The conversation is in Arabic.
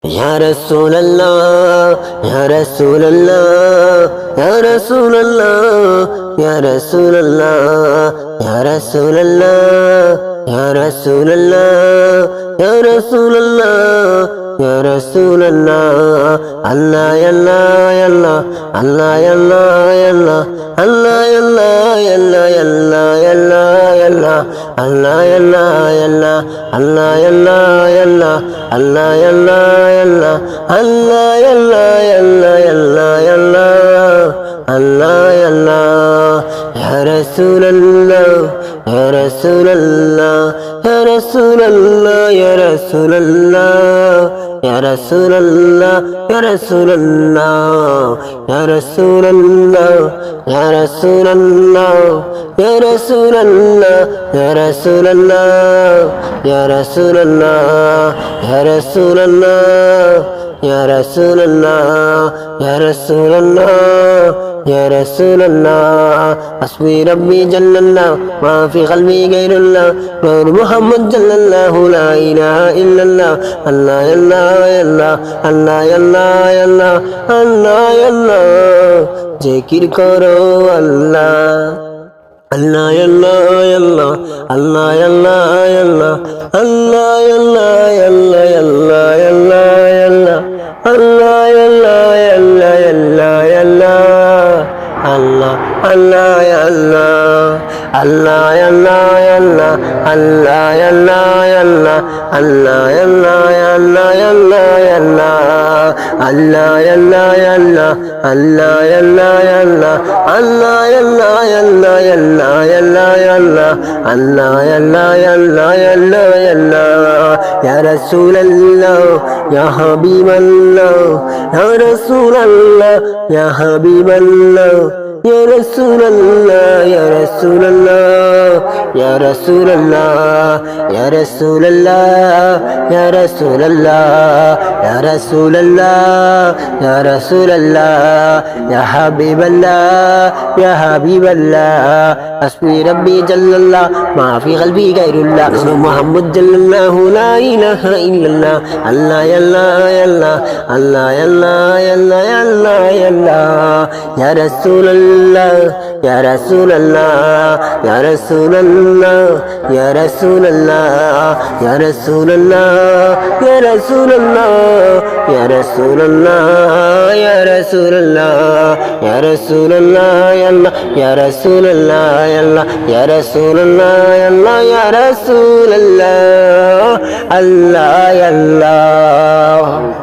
يا رسول الله يا رسول الله يا رسول الله يا رسول الله يا رسول الله يا رسول الله يا رسول الله يا رسول الله الله يا الله يا الله الله يا الله يا الله الله يا الله يا الله يا الله يا الله يا الله الله يا الله يا الله الله يا الله يا الله الله يا الله يا الله الله يا الله يا الله يا الله يا الله الله يا الله يا رسول الله يا رسول الله يا رسول الله يا رسول الله يا رسول الله يا رسول الله يا رسول الله يا رسول الله يا رسول الله يا رسول الله يا رسول الله يا رسول الله يا رسول الله يا رسول الله يا رسول الله حسبي ربي جل الله ما في قلبي غير الله نور محمد جل الله لا إله إلا الله الله يا الله يا الله الله يا الله يا الله الله يا الله জিকির করো আল্লাহ Allah ya Allah ya Allah Allah ya Allah ya Allah Allah ya Allah ya Allah ya Allah ya Allah ya Allah Allah ya Allah ya Allah ya Allah Allah ya Allah Allah ya Allah ya Allah Allah ya Allah ya Allah Allah ya Allah ya Allah ya Allah ya Allah Allah ya Allah ya Allah Allah ya Allah ya Allah Allah ya Allah ya Allah ya Allah ya Allah ya Allah Allah ya Allah ya Allah ya Allah ya Allah ya Rasul Allah ya Habib Allah ya Rasul Allah ya Habib Allah يا رسول الله يا رسول الله يا رسول الله يا رسول الله يا رسول الله يا رسول الله يا رسول الله يا حبيب الله يا حبيب الله حسبي ربي جل الله ما في قلبي غير الله محمد جل الله لا إله إلا الله الله يا الله يا الله الله يا الله يا الله يا الله يا الله يا رسول الله يا رسول الله يا رسول الله يا رسول الله يا رسول الله يا رسول الله يا رسول الله يا رسول الله يا رسول الله يا الله يا رسول الله يا الله يا رسول الله يا الله يا رسول الله الله يا الله